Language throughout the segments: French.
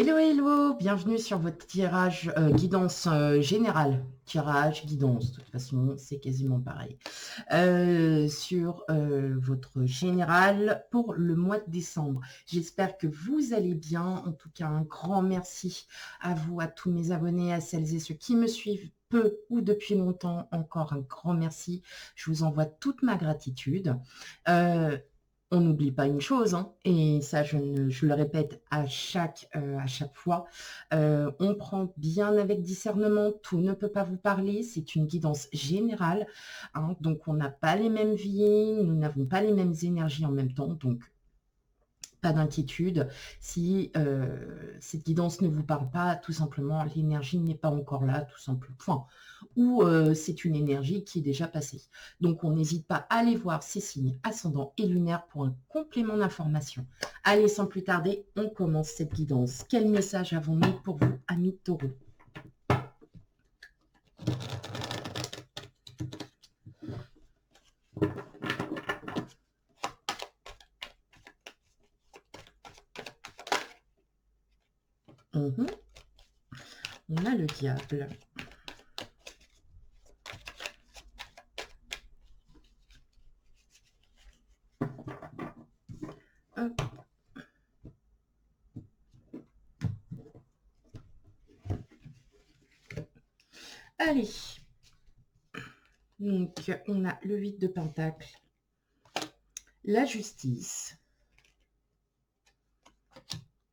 Hello, hello, bienvenue sur votre tirage guidance générale. Tirage, guidance, de toute façon, c'est quasiment pareil. Sur votre général pour le mois de décembre. J'espère que vous allez bien. En tout cas, un grand merci à vous, à tous mes abonnés, à celles et ceux qui me suivent peu ou depuis longtemps. Encore un grand merci. Je vous envoie toute ma gratitude. On n'oublie pas une chose, hein, et ça je le répète à chaque fois, on prend bien avec discernement, tout ne peut pas vous parler, c'est une guidance générale, hein, donc on n'a pas les mêmes vies, nous n'avons pas les mêmes énergies en même temps, donc pas d'inquiétude. Si cette guidance ne vous parle pas, tout simplement, l'énergie n'est pas encore là, tout simplement. Point. Ou c'est une énergie qui est déjà passée. Donc, on n'hésite pas à aller voir ces signes ascendants et lunaires pour un complément d'information. Allez, sans plus tarder, on commence cette guidance. Quel message avons-nous pour vous, amis taureaux? On a le diable. Hop. Allez. Donc, on a le 8 de Pentacle, la justice,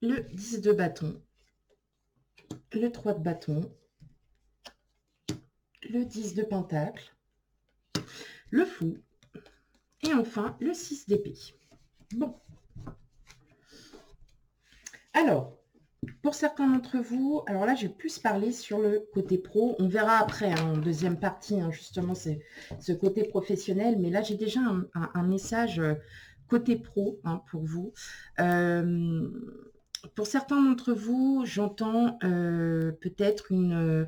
le 10 de bâton, le 3 de bâton, le 10 de Pentacle, le fou, et enfin le 6 d'épée. Bon. Alors, pour certains d'entre vous, alors là, je vais plus parler sur le côté pro. On verra après, hein, en deuxième partie, hein, justement, c'est ce côté professionnel. Mais là, j'ai déjà un message côté pro, hein, pour vous. Pour certains d'entre vous, j'entends peut-être une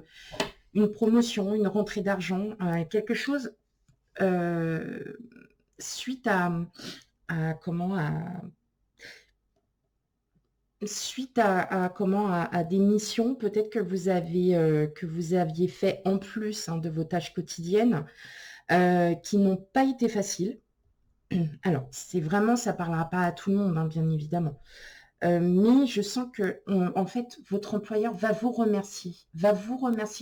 promotion, une rentrée d'argent, quelque chose suite à des missions peut-être que vous aviez fait en plus, hein, de vos tâches quotidiennes, qui n'ont pas été faciles. Alors, c'est vraiment, ça parlera pas à tout le monde, hein, bien évidemment. Mais je sens que, en fait, votre employeur va vous remercier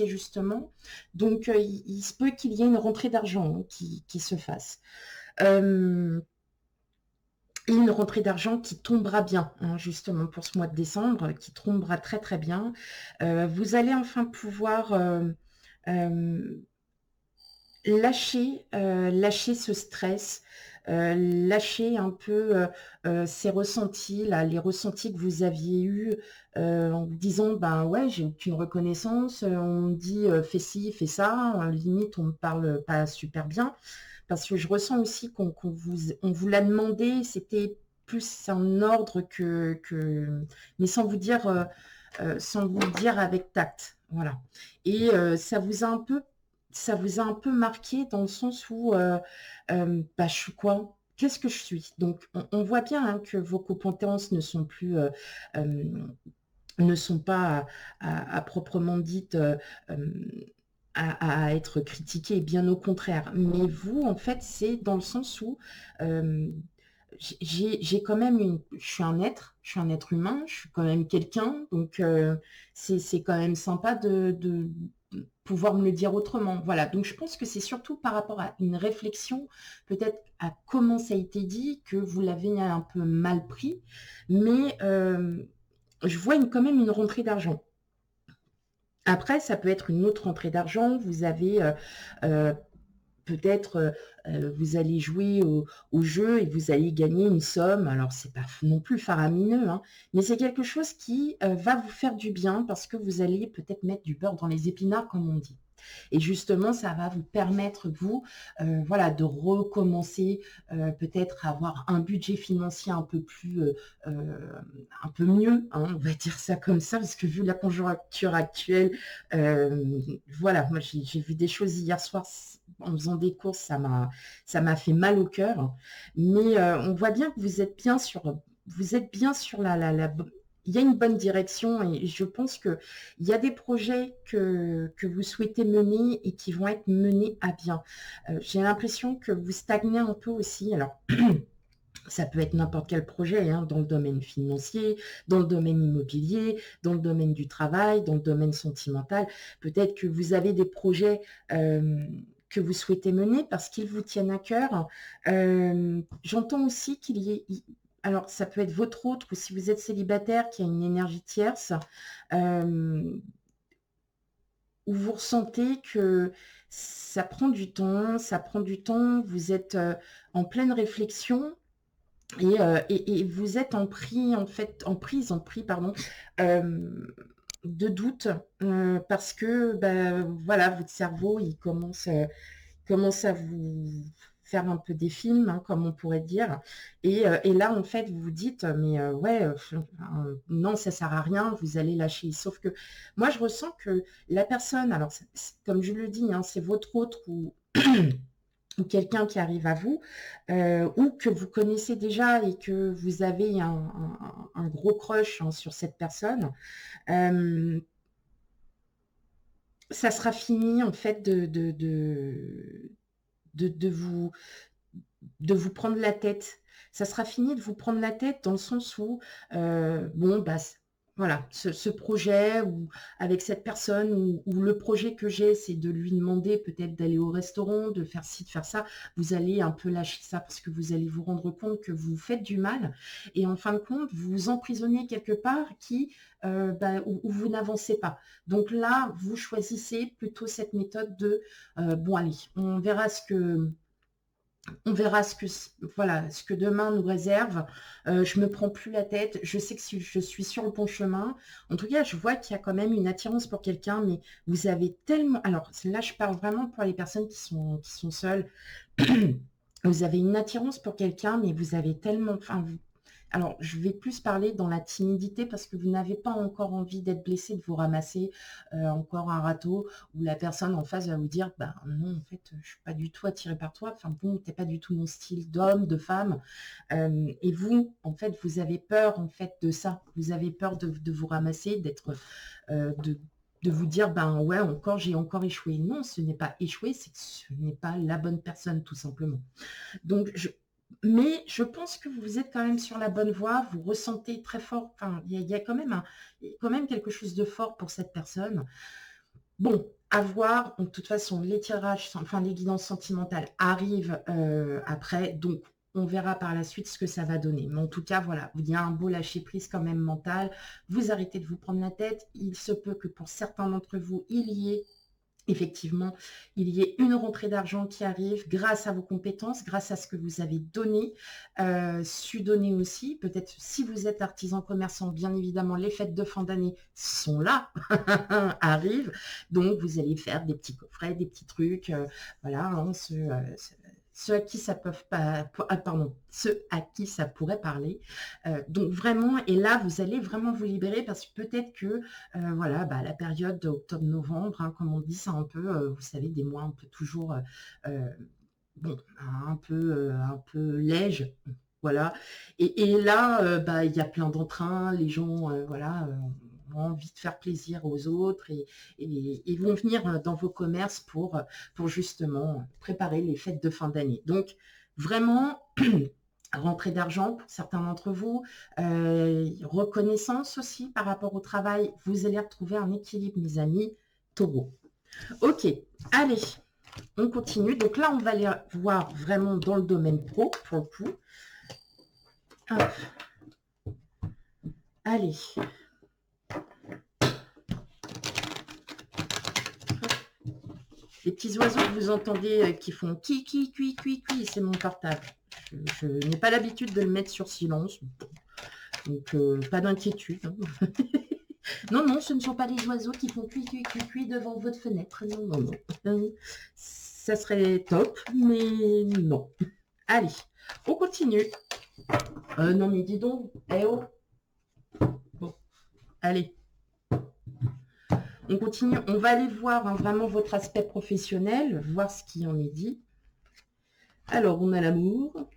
justement. Donc, il se peut qu'il y ait une rentrée d'argent, hein, qui se fasse. Et une rentrée d'argent qui tombera bien, hein, justement pour ce mois de décembre, qui tombera très très bien. Vous allez enfin pouvoir lâcher ce stress, lâcher un peu ces ressentis, là, les ressentis que vous aviez eus en vous disant, ben ouais, j'ai aucune reconnaissance, on me dit fais ci, fais ça, limite on me parle pas super bien, parce que je ressens aussi on vous l'a demandé, c'était plus un ordre mais sans vous le dire avec tact, voilà. Et ça vous a un peu marqué dans le sens où, bah, je suis quoi? Qu'est-ce que je suis? Donc, on voit bien, hein, que vos compétences ne sont pas à proprement dites à être critiquées, bien au contraire. Mais vous, en fait, c'est dans le sens où j'ai quand même je suis un être humain, je suis quand même quelqu'un, donc c'est quand même sympa de pouvoir me le dire autrement. Voilà, donc je pense que c'est surtout par rapport à une réflexion, peut-être à comment ça a été dit, que vous l'avez un peu mal pris, mais je vois quand même une rentrée d'argent. Après, ça peut être une autre rentrée d'argent. Vous avez euh, peut-être, vous allez jouer au jeu et vous allez gagner une somme. Alors, c'est pas non plus faramineux, hein, mais c'est quelque chose qui va vous faire du bien parce que vous allez peut-être mettre du beurre dans les épinards, comme on dit. Et justement, ça va vous permettre, vous, voilà, de recommencer, peut-être avoir un budget financier un peu mieux, hein, on va dire ça comme ça, parce que vu la conjoncture actuelle, voilà, moi j'ai vu des choses hier soir en faisant des courses, ça m'a fait mal au cœur. Mais on voit bien que vous êtes bien sur il y a une bonne direction et je pense qu'il y a des projets que vous souhaitez mener et qui vont être menés à bien. J'ai l'impression que vous stagnez un peu aussi. Alors, ça peut être n'importe quel projet, hein, dans le domaine financier, dans le domaine immobilier, dans le domaine du travail, dans le domaine sentimental. Peut-être que vous avez des projets que vous souhaitez mener parce qu'ils vous tiennent à cœur. J'entends aussi qu'il y ait... Alors, ça peut être votre autre ou si vous êtes célibataire, qui a une énergie tierce, euh, où vous ressentez que ça prend du temps, vous êtes en pleine réflexion et vous êtes en prise, pardon, euh, de doute parce que voilà, votre cerveau il commence à vous faire un peu des films, hein, comme on pourrait dire. Et là, en fait, vous vous dites, mais ouais, non, ça sert à rien, vous allez lâcher. Sauf que moi, je ressens que la personne, alors, comme je le dis, hein, c'est votre autre ou quelqu'un qui arrive à vous, ou que vous connaissez déjà et que vous avez un gros crush, hein, sur cette personne, euh, ça sera fini en fait de vous prendre la tête. Ça sera fini de vous prendre la tête dans le sens où, bon, bah, voilà, ce projet ou avec cette personne ou le projet que j'ai, c'est de lui demander peut-être d'aller au restaurant, de faire ci, de faire ça. Vous allez un peu lâcher ça parce que vous allez vous rendre compte que vous faites du mal et en fin de compte, vous vous emprisonnez quelque part où vous n'avancez pas. Donc là, vous choisissez plutôt cette méthode de, bon, allez, on verra voilà, ce que demain nous réserve. Je me prends plus la tête. Je sais que si je suis sur le bon chemin. En tout cas, je vois qu'il y a quand même une attirance pour quelqu'un, mais vous avez tellement... Alors là, je parle vraiment pour les personnes qui sont seules. Vous avez une attirance pour quelqu'un, mais vous avez tellement... Enfin, alors, je vais plus parler dans la timidité parce que vous n'avez pas encore envie d'être blessé, de vous ramasser encore un râteau où la personne en face va vous dire, bah non, en fait, je suis pas du tout attirée par toi. Enfin bon, t'es pas du tout mon style d'homme, de femme. Et vous, en fait, vous avez peur en fait de ça. Vous avez peur de vous ramasser, de vous dire, ben ouais, j'ai encore échoué. Non, ce n'est pas échoué, c'est que ce n'est pas la bonne personne, tout simplement. Donc, mais je pense que vous êtes quand même sur la bonne voie, vous ressentez très fort, enfin, il y a quand même quelque chose de fort pour cette personne. Bon, à voir, de toute façon, les tirages, enfin, les guidances sentimentales arrivent après, donc on verra par la suite ce que ça va donner. Mais en tout cas, voilà, il y a un beau lâcher-prise quand même mental, vous arrêtez de vous prendre la tête, il se peut que pour certains d'entre vous, il y ait effectivement, il y ait une rentrée d'argent qui arrive grâce à vos compétences, grâce à ce que vous avez donné, su donner aussi. Peut-être si vous êtes artisan commerçant, bien évidemment, les fêtes de fin d'année sont là, arrivent. Donc, vous allez faire des petits coffrets, des petits trucs, voilà, hein, ceux à qui ça peuvent pas, pardon, ceux à qui ça pourrait parler. Donc vraiment, et là, vous allez vraiment vous libérer parce que peut-être que voilà, la période d'octobre-novembre, hein, comme on dit, c'est un peu, vous savez, des mois un peu toujours, euh, bon, un peu léger, voilà. Et là, il y a plein d'entrain, les gens, voilà, ont envie de faire plaisir aux autres et vont venir dans vos commerces pour justement préparer les fêtes de fin d'année. Donc, vraiment, rentrée d'argent pour certains d'entre vous, reconnaissance aussi par rapport au travail. Vous allez retrouver un équilibre, mes amis, Taureau. Ok, allez, on continue. Donc là, on va aller voir vraiment dans le domaine pro, pour le coup. Hop. Allez. Les petits oiseaux que vous entendez qui font qui, c'est mon portable. Je n'ai pas l'habitude de le mettre sur silence. Donc, pas d'inquiétude. Hein. Non, non, ce ne sont pas les oiseaux qui font cuit devant votre fenêtre. Non, non, non. Ça serait top, mais non. Allez, on continue. Non, mais dis donc. Eh oh. Bon, allez. On continue. On va aller voir hein, vraiment votre aspect professionnel, voir ce qui en est dit. Alors, on a l'amour.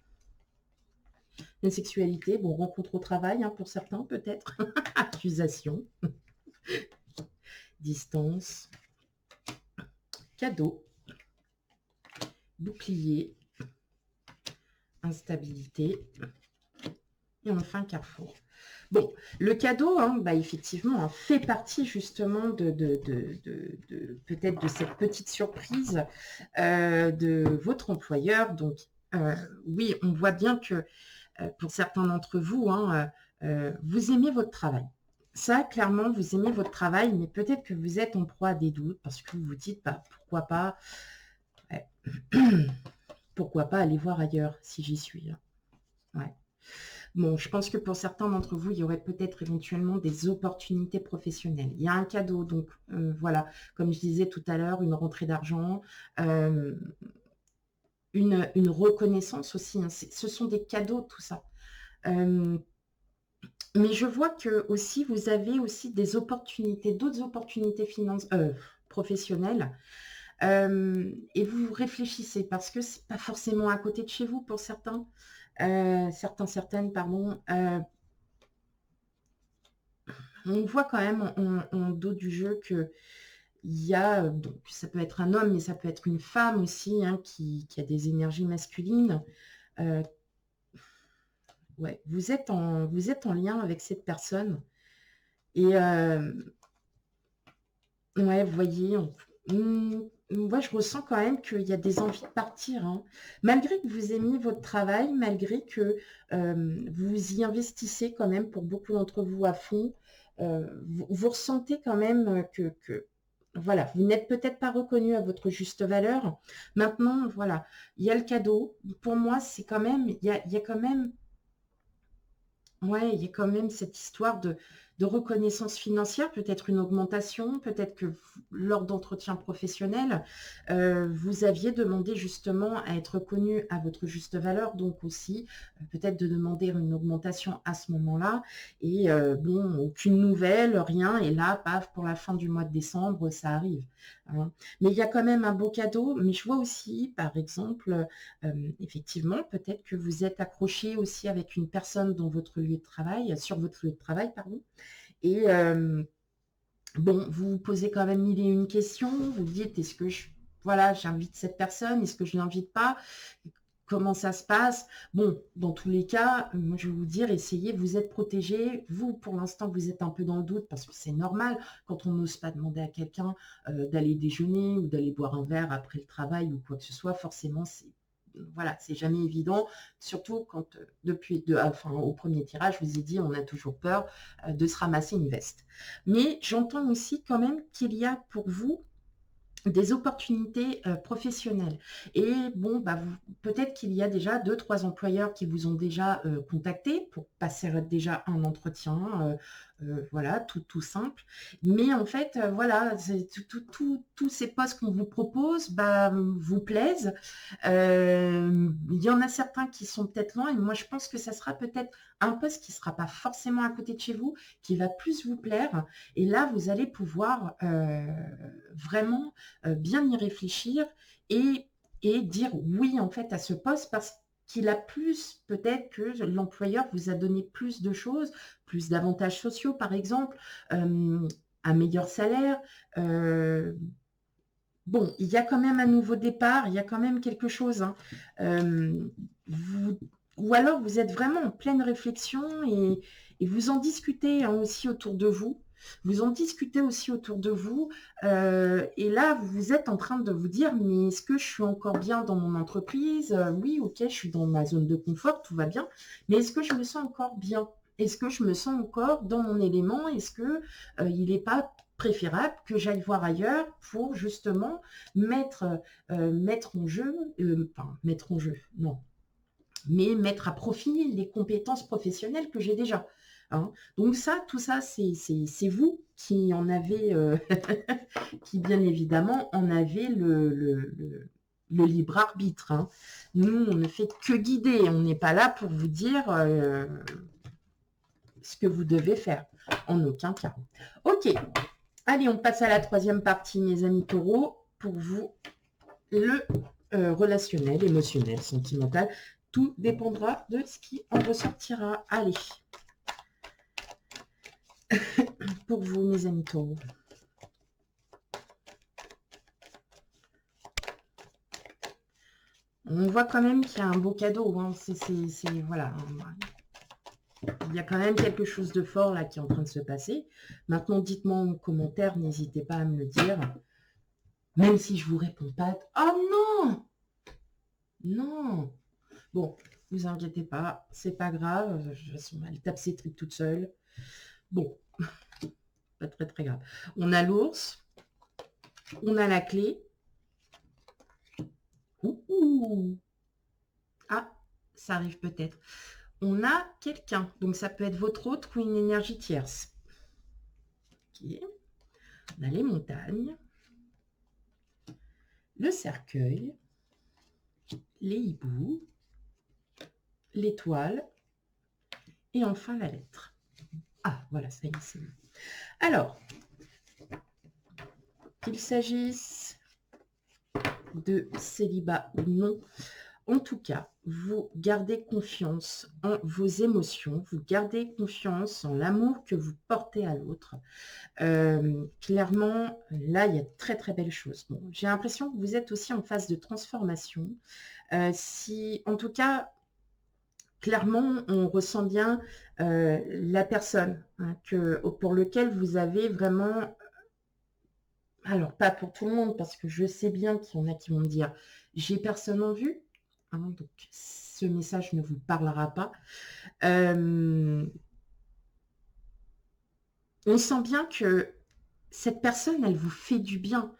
Une sexualité, bon, rencontre au travail, hein, pour certains peut-être. Accusation. Distance. Cadeau. Bouclier. Instabilité. Et enfin, carrefour. Bon, le cadeau, hein, bah, effectivement, hein, fait partie justement peut-être de cette petite surprise de votre employeur. Donc, oui, on voit bien que pour certains d'entre vous, hein, vous aimez votre travail. Ça, clairement, vous aimez votre travail, mais peut-être que vous êtes en proie à des doutes parce que vous vous dites, bah, pourquoi pas, ouais. Pourquoi pas aller voir ailleurs si j'y suis. Hein. Ouais. Bon, je pense que pour certains d'entre vous, il y aurait peut-être éventuellement des opportunités professionnelles. Il y a un cadeau, donc voilà, comme je disais tout à l'heure, une rentrée d'argent, une reconnaissance aussi. Hein. Ce sont des cadeaux, tout ça. Mais je vois que aussi vous avez aussi des opportunités, d'autres opportunités professionnelles. Et vous réfléchissez parce que c'est pas forcément à côté de chez vous pour certains. Certaines, pardon. On voit quand même en dos du jeu que il y a, donc ça peut être un homme, mais ça peut être une femme aussi, hein, qui a des énergies masculines. Ouais, vous êtes en lien avec cette personne. Et ouais, vous voyez, moi je ressens quand même qu'il y a des envies de partir. Hein. Malgré que vous aimiez votre travail, malgré que vous y investissez quand même pour beaucoup d'entre vous à fond, vous ressentez quand même que voilà, vous n'êtes peut-être pas reconnu à votre juste valeur. Maintenant, voilà, il y a le cadeau. Pour moi, c'est quand même, il y a quand même, ouais, il y a quand même cette histoire de reconnaissance financière, peut-être une augmentation, peut-être que lors d'entretiens professionnels, vous aviez demandé justement à être reconnu à votre juste valeur, donc aussi peut-être de demander une augmentation à ce moment-là. Et bon, aucune nouvelle, rien. Et là, paf, pour la fin du mois de décembre, ça arrive. Hein. Mais il y a quand même un beau cadeau. Mais je vois aussi, par exemple, effectivement, peut-être que vous êtes accroché aussi avec une personne dans votre lieu de travail, sur votre lieu de travail, pardon. Et bon, vous vous posez quand même mille et une questions. Vous dites, est-ce que voilà, j'invite cette personne? Est-ce que je ne l'invite pas? Comment ça se passe? Bon, dans tous les cas, moi je vais vous dire, essayez, vous êtes protégé. Vous, pour l'instant, vous êtes un peu dans le doute parce que c'est normal quand on n'ose pas demander à quelqu'un d'aller déjeuner ou d'aller boire un verre après le travail ou quoi que ce soit. Forcément, voilà, c'est jamais évident, surtout quand au premier tirage, je vous ai dit, on a toujours peur de se ramasser une veste. Mais j'entends aussi quand même qu'il y a pour vous des opportunités professionnelles. Et bon, bah, peut-être qu'il y a déjà 2-3 employeurs qui vous ont déjà contacté pour passer déjà un entretien, voilà, tout simple. Mais en fait, voilà, tous ces postes qu'on vous propose bah, vous plaisent. Il y en a certains qui sont peut-être loin et moi je pense que ça sera peut-être un poste qui ne sera pas forcément à côté de chez vous, qui va plus vous plaire. Et là, vous allez pouvoir vraiment bien y réfléchir et dire oui en fait à ce poste parce qu'il a plus, peut-être que l'employeur vous a donné plus de choses, plus d'avantages sociaux par exemple, un meilleur salaire. Bon, il y a quand même un nouveau départ, il y a quand même quelque chose. Hein. Ou alors vous êtes vraiment en pleine réflexion et vous en discutez hein, aussi autour de vous. Vous en discutez aussi autour de vous. Et là, vous êtes en train de vous dire, mais est-ce que je suis encore bien dans mon entreprise? Oui, ok, je suis dans ma zone de confort, tout va bien. Mais est-ce que je me sens encore bien? Est-ce que je me sens encore dans mon élément? Est-ce que il n'est pas préférable que j'aille voir ailleurs pour justement mettre en jeu, mettre en jeu, non, mais mettre à profit les compétences professionnelles que j'ai déjà. Hein. Donc ça, tout ça, c'est vous qui en avez, qui bien évidemment en avez le libre arbitre. Hein. Nous, on ne fait que guider, on n'est pas là pour vous dire ce que vous devez faire, en aucun cas. Ok, allez, on passe à la troisième partie, mes amis taureaux, pour vous, le relationnel, émotionnel, sentimental, Tout dépendra de ce qui en ressortira. Allez. Pour vous, mes amis taureaux. On voit quand même qu'il y a un beau cadeau. Hein. Voilà. Il y a quand même quelque chose de fort là qui est en train de se passer. Maintenant, dites-moi en commentaire, n'hésitez pas à me le dire. Même si je vous réponds pas. Oh non! Non! Bon, vous inquiétez pas, c'est pas grave. De toute façon, elle tape ses tripes toute seule. Bon, pas très très grave. On a l'ours. On a la clé. Ouh. Ah, ça arrive peut-être. On a quelqu'un. Donc, ça peut être votre autre ou une énergie tierce. Ok. On a les montagnes. Le cercueil. Les hiboux. L'étoile. Et enfin, la lettre. Ah, voilà, ça y est, c'est bon. Alors, qu'il s'agisse de célibat ou non, en tout cas, vous gardez confiance en vos émotions, vous gardez confiance en l'amour que vous portez à l'autre. Clairement, là, il y a de très très belles choses. Bon, j'ai l'impression que vous êtes aussi en phase de transformation. En tout cas, clairement, on ressent bien la personne hein, pour lequel vous avez vraiment... Alors, pas pour tout le monde, parce que je sais bien qu'il y en a qui vont me dire « j'ai personne en vue hein, ». Donc, ce message ne vous parlera pas. On sent bien que cette personne, elle vous fait du bien,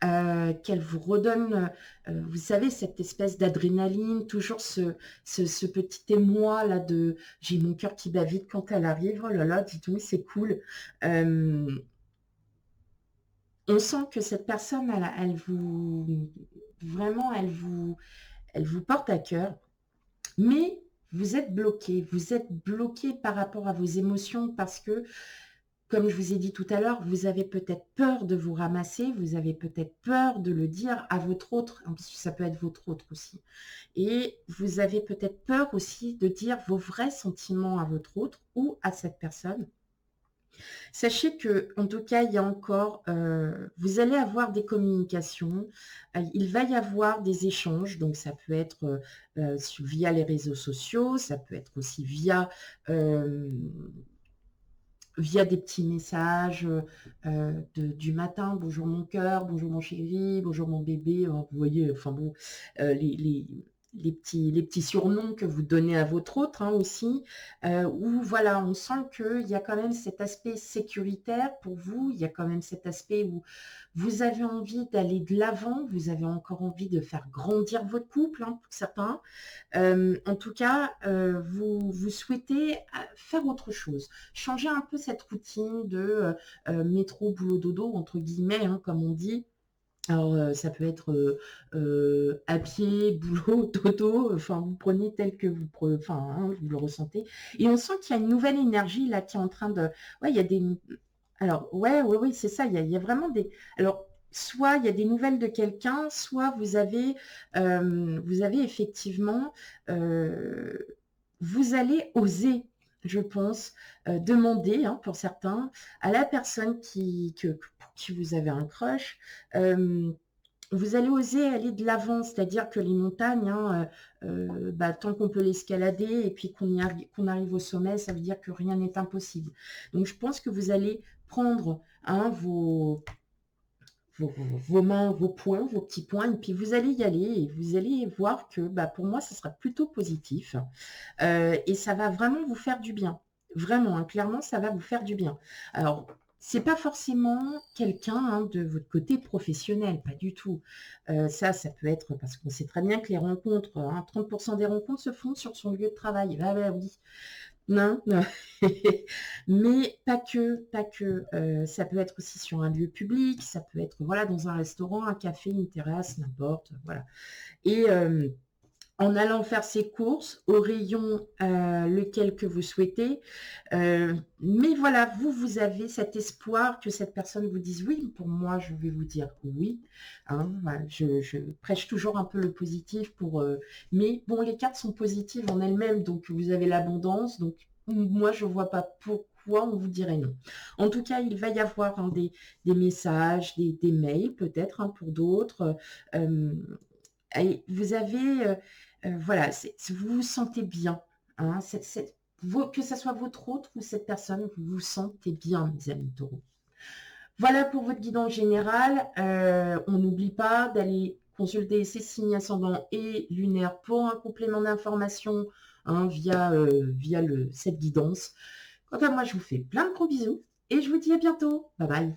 qu'elle vous redonne, vous savez, cette espèce d'adrénaline, toujours ce petit émoi là de « j'ai mon cœur qui bat vite quand elle arrive, oh là là, dis-donc, c'est cool ». On sent que cette personne, elle vous... Vraiment, elle vous porte à cœur, mais vous êtes bloqué par rapport à vos émotions parce que, comme je vous ai dit tout à l'heure, vous avez peut-être peur de vous ramasser, vous avez peut-être peur de le dire à votre autre, parce que ça peut être votre autre aussi. Et vous avez peut-être peur aussi de dire vos vrais sentiments à votre autre ou à cette personne. Sachez que, en tout cas, il y a encore, vous allez avoir des communications, il va y avoir des échanges, donc ça peut être via les réseaux sociaux, ça peut être aussi via des petits messages du matin, bonjour mon cœur, bonjour mon chéri, bonjour mon bébé, vous voyez, enfin bon, les petits surnoms que vous donnez à votre autre hein, aussi, où voilà, on sent qu'il y a quand même cet aspect sécuritaire pour vous, il y a quand même cet aspect où vous avez envie d'aller de l'avant, vous avez encore envie de faire grandir votre couple, hein, pour certains. En tout cas, vous souhaitez faire autre chose, changer un peu cette routine de métro, boulot, dodo, entre guillemets, hein, comme on dit. Alors, ça peut être à pied, boulot, dodo, enfin, vous prenez tel que vous prenez, enfin, hein, vous le ressentez. Et on sent qu'il y a une nouvelle énergie là qui est en train de... Ouais, il y a des... Alors, oui, c'est ça, il y a vraiment des... Alors, soit il y a des nouvelles de quelqu'un, soit vous avez effectivement... vous allez oser, je pense, demander, hein, pour certains, à la personne pour qui vous avez un crush, vous allez oser aller de l'avant, c'est-à-dire que les montagnes, hein, tant qu'on peut l'escalader et puis qu'on arrive au sommet, ça veut dire que rien n'est impossible. Donc, je pense que vous allez prendre hein, vos mains, vos poings, vos petits poings, et puis vous allez y aller et vous allez voir que pour moi, ce sera plutôt positif et ça va vraiment vous faire du bien. Vraiment, hein, clairement, ça va vous faire du bien. Alors, c'est pas forcément quelqu'un hein, de votre côté professionnel, pas du tout. Ça peut être parce qu'on sait très bien que les rencontres, hein, 30% des rencontres se font sur son lieu de travail. Oui. Non, mais pas que. Ça peut être aussi sur un lieu public, ça peut être voilà dans un restaurant, un café, une terrasse, n'importe, voilà. Et en allant faire ses courses au rayon, lequel que vous souhaitez. Mais voilà, vous avez cet espoir que cette personne vous dise oui. Pour moi, je vais vous dire oui, hein. Voilà, je prêche toujours un peu le positif pour, mais bon, les cartes sont positives en elles-mêmes, donc vous avez l'abondance, donc moi, je vois pas pourquoi on vous dirait non. En tout cas, il va y avoir, hein, des messages, des mails peut-être, hein, pour d'autres, et vous avez, voilà, vous vous sentez bien, hein, que ça soit votre autre ou cette personne, vous vous sentez bien, mes amis taureaux. Voilà pour votre guidance générale. On n'oublie pas d'aller consulter ses signes ascendants et lunaires pour un complément d'information, hein, via cette guidance. Quant à moi, je vous fais plein de gros bisous et je vous dis à bientôt. Bye bye.